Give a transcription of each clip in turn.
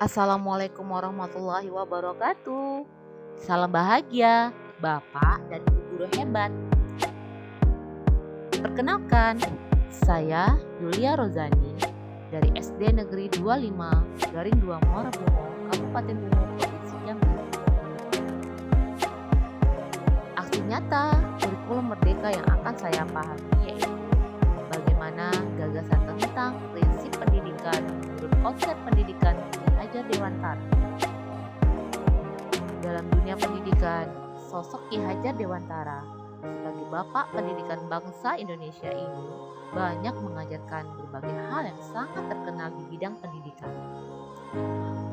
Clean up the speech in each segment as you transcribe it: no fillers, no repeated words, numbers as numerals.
Assalamualaikum warahmatullahi wabarakatuh. Salam bahagia, Bapak dan Ibu guru hebat. Perkenalkan, saya Yulia Rozani dari SD Negeri 25 Garing 2 Muara Bungo, Kabupaten Bungo, Provinsi Jambi. Aksi nyata kurikulum merdeka yang akan saya pahami yaitu bagaimana gagasan tentang prinsip pendidikan menurut konsep pendidikan Ki Hajar Dewantara. Dalam dunia pendidikan, sosok Ki Hajar Dewantara sebagai Bapak Pendidikan Bangsa Indonesia ini banyak mengajarkan berbagai hal yang sangat terkenal di bidang pendidikan.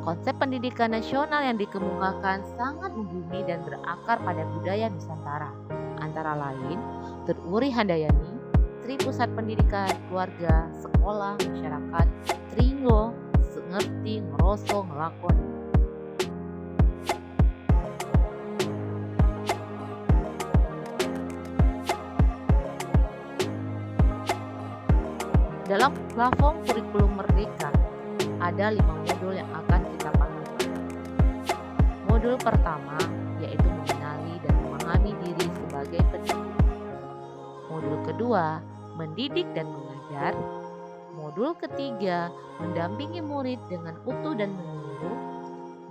Konsep pendidikan nasional yang dikemukakan sangat membumi dan berakar pada budaya Nusantara. Antara lain, Tut-Wuri Handayani, Tri Pusat Pendidikan, Keluarga, Sekolah, Masyarakat, Tringgo, Ngerti, Ngeroso, Ngelakon. Dalam platform kurikulum merdeka, ada 5 modul yang akan kita pahami. Modul pertama yaitu mengenali dan memahami diri sebagai pendidik. Modul kedua, mendidik dan mengajar. Modul ketiga, mendampingi murid dengan utuh dan menyuruh.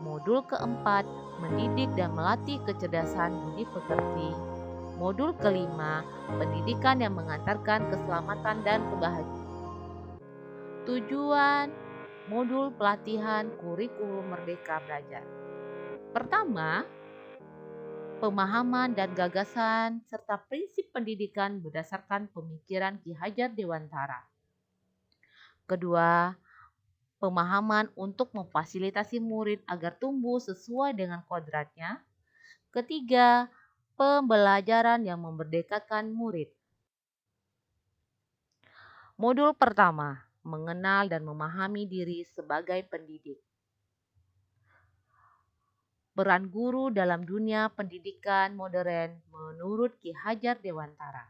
Modul keempat, mendidik dan melatih kecerdasan budi pekerti. Modul kelima, pendidikan yang mengantarkan keselamatan dan kebahagiaan. Tujuan modul pelatihan kurikulum Merdeka Belajar. Pertama, pemahaman dan gagasan serta prinsip pendidikan berdasarkan pemikiran Ki Hajar Dewantara. Kedua, pemahaman untuk memfasilitasi murid agar tumbuh sesuai dengan kodratnya. Ketiga, pembelajaran yang memerdekakan murid. Modul pertama, mengenal dan memahami diri sebagai pendidik. Peran guru dalam dunia pendidikan modern menurut Ki Hajar Dewantara.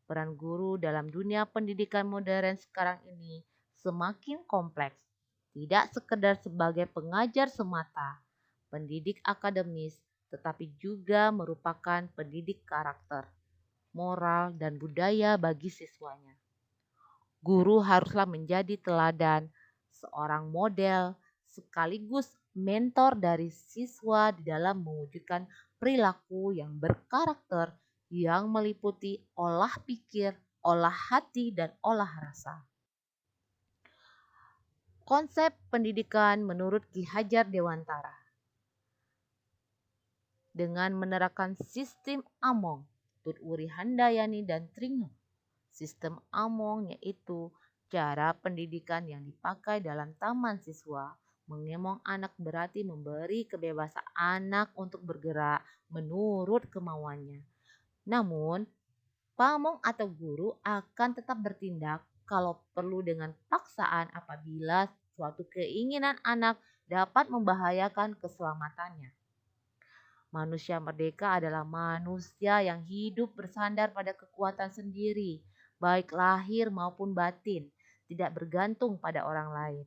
Peran guru dalam dunia pendidikan modern sekarang ini semakin kompleks. Tidak sekedar sebagai pengajar semata, pendidik akademis, tetapi juga merupakan pendidik karakter, moral, dan budaya bagi siswanya. Guru haruslah menjadi teladan, seorang model, sekaligus mentor dari siswa di dalam mewujudkan perilaku yang berkarakter yang meliputi olah pikir, olah hati, dan olah rasa. Konsep pendidikan menurut Ki Hajar Dewantara dengan menerapkan sistem Among, Tut-Wuri Handayani, dan Tringgo. Sistem Among yaitu cara pendidikan yang dipakai dalam taman siswa. Mengemong anak berarti memberi kebebasan anak untuk bergerak menurut kemauannya. Namun, pamong atau guru akan tetap bertindak kalau perlu dengan paksaan apabila suatu keinginan anak dapat membahayakan keselamatannya. Manusia merdeka adalah manusia yang hidup bersandar pada kekuatan sendiri, baik lahir maupun batin, tidak bergantung pada orang lain.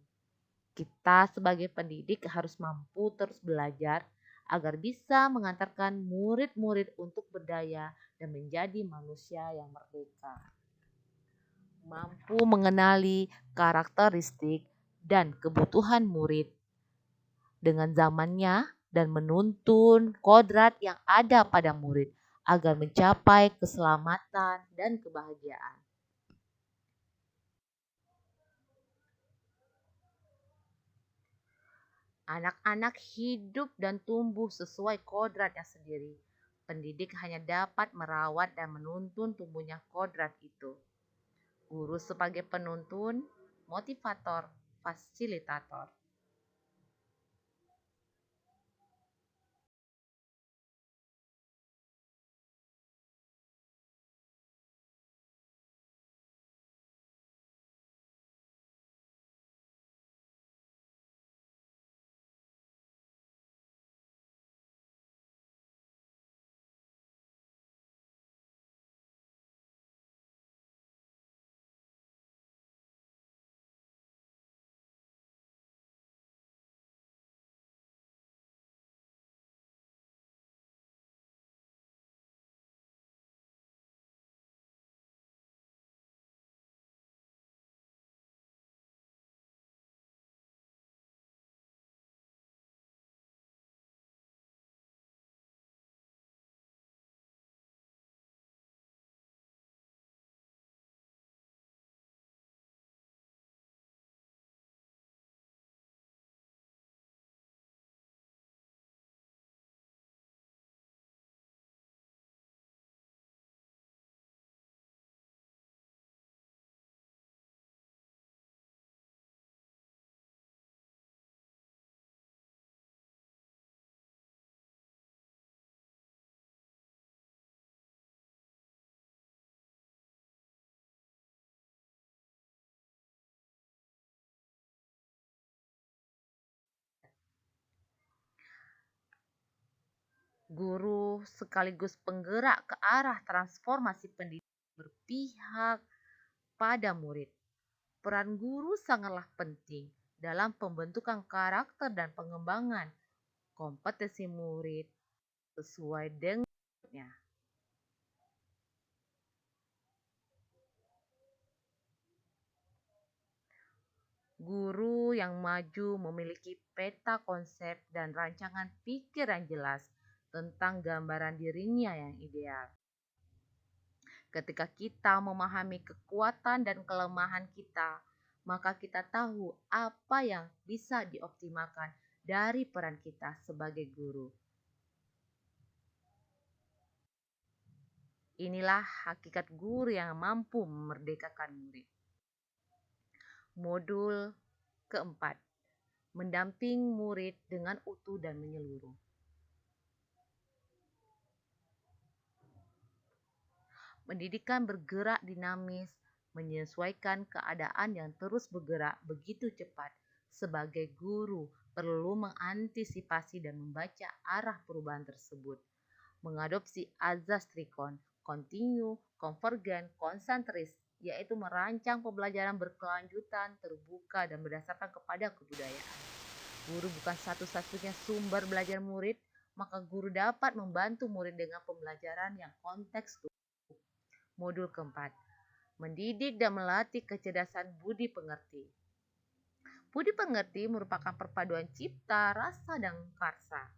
Kita sebagai pendidik harus mampu terus belajar agar bisa mengantarkan murid-murid untuk berdaya dan menjadi manusia yang merdeka. Mampu mengenali karakteristik dan kebutuhan murid dengan zamannya dan menuntun kodrat yang ada pada murid agar mencapai keselamatan dan kebahagiaan. Anak-anak hidup dan tumbuh sesuai kodratnya sendiri. Pendidik hanya dapat merawat dan menuntun tumbuhnya kodrat itu. Guru sebagai penuntun, motivator, fasilitator. Guru sekaligus penggerak ke arah transformasi pendidikan berpihak pada murid. Peran guru sangatlah penting dalam pembentukan karakter dan pengembangan kompetensi murid sesuai dengannya. Guru yang maju memiliki peta konsep dan rancangan pikir yang jelas tentang gambaran dirinya yang ideal. Ketika kita memahami kekuatan dan kelemahan kita, maka kita tahu apa yang bisa dioptimalkan dari peran kita sebagai guru. Inilah hakikat guru yang mampu memerdekakan murid. Modul keempat, mendamping murid dengan utuh dan menyeluruh. Pendidikan bergerak dinamis, menyesuaikan keadaan yang terus bergerak begitu cepat. Sebagai guru, perlu mengantisipasi dan membaca arah perubahan tersebut. Mengadopsi azas trikon, kontinu, konvergen, konsentris, yaitu merancang pembelajaran berkelanjutan, terbuka, dan berdasarkan kepada kebudayaan. Guru bukan satu-satunya sumber belajar murid, maka guru dapat membantu murid dengan pembelajaran yang kontekstual. Modul keempat, mendidik dan melatih kecerdasan budi pengerti. Budi pengerti merupakan perpaduan cipta, rasa, dan karsa.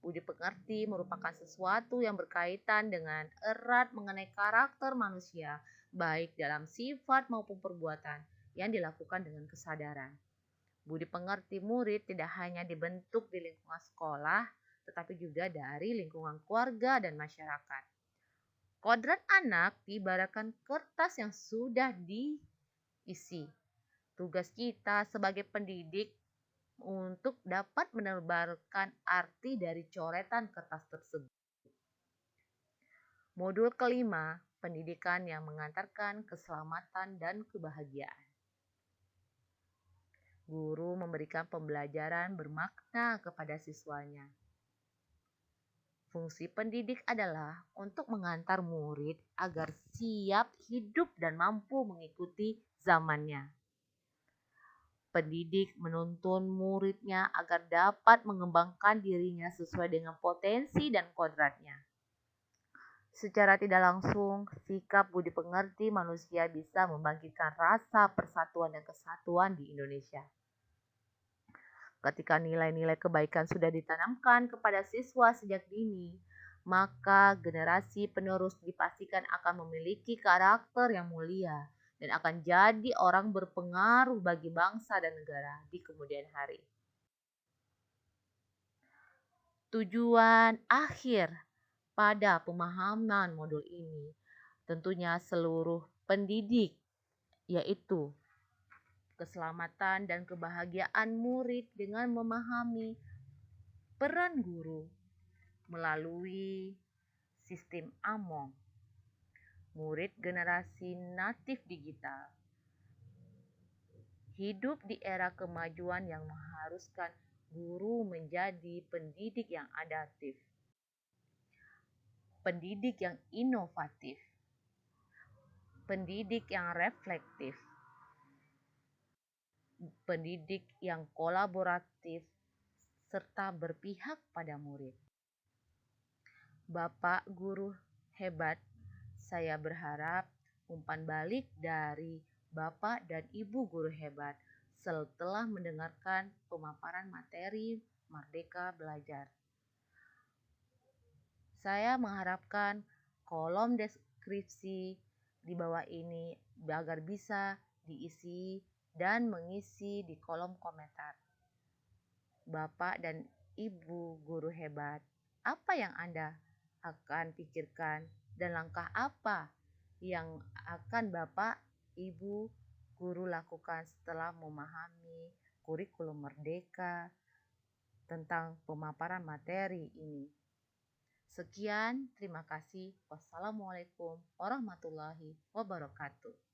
Budi pengerti merupakan sesuatu yang berkaitan dengan erat mengenai karakter manusia, baik dalam sifat maupun perbuatan yang dilakukan dengan kesadaran. Budi pengerti murid tidak hanya dibentuk di lingkungan sekolah, tetapi juga dari lingkungan keluarga dan masyarakat. Kodrat anak diibaratkan kertas yang sudah diisi. Tugas kita sebagai pendidik untuk dapat menebarkan arti dari coretan kertas tersebut. Modul kelima, pendidikan yang mengantarkan keselamatan dan kebahagiaan. Guru memberikan pembelajaran bermakna kepada siswanya. Fungsi pendidik adalah untuk mengantar murid agar siap hidup dan mampu mengikuti zamannya. Pendidik menuntun muridnya agar dapat mengembangkan dirinya sesuai dengan potensi dan kodratnya. Secara tidak langsung, sikap budi pengerti manusia bisa membangkitkan rasa persatuan dan kesatuan di Indonesia. Ketika nilai-nilai kebaikan sudah ditanamkan kepada siswa sejak dini, maka generasi penerus dipastikan akan memiliki karakter yang mulia dan akan jadi orang berpengaruh bagi bangsa dan negara di kemudian hari. Tujuan akhir pada pemahaman modul ini tentunya seluruh pendidik, yaitu keselamatan dan kebahagiaan murid dengan memahami peran guru melalui sistem AMONG, murid generasi natif digital. Hidup di era kemajuan yang mengharuskan guru menjadi pendidik yang adaptif, pendidik yang inovatif, pendidik yang reflektif, pendidik yang kolaboratif, serta berpihak pada murid. Bapak guru hebat, saya berharap umpan balik dari Bapak dan Ibu guru hebat setelah mendengarkan pemaparan materi Merdeka Belajar. Saya mengharapkan kolom deskripsi di bawah ini agar bisa diisi dan mengisi di kolom komentar. Bapak dan Ibu guru hebat, apa yang Anda akan pikirkan dan langkah apa yang akan Bapak, Ibu, guru lakukan setelah memahami kurikulum merdeka tentang pemaparan materi ini. Sekian, terima kasih. Wassalamualaikum warahmatullahi wabarakatuh.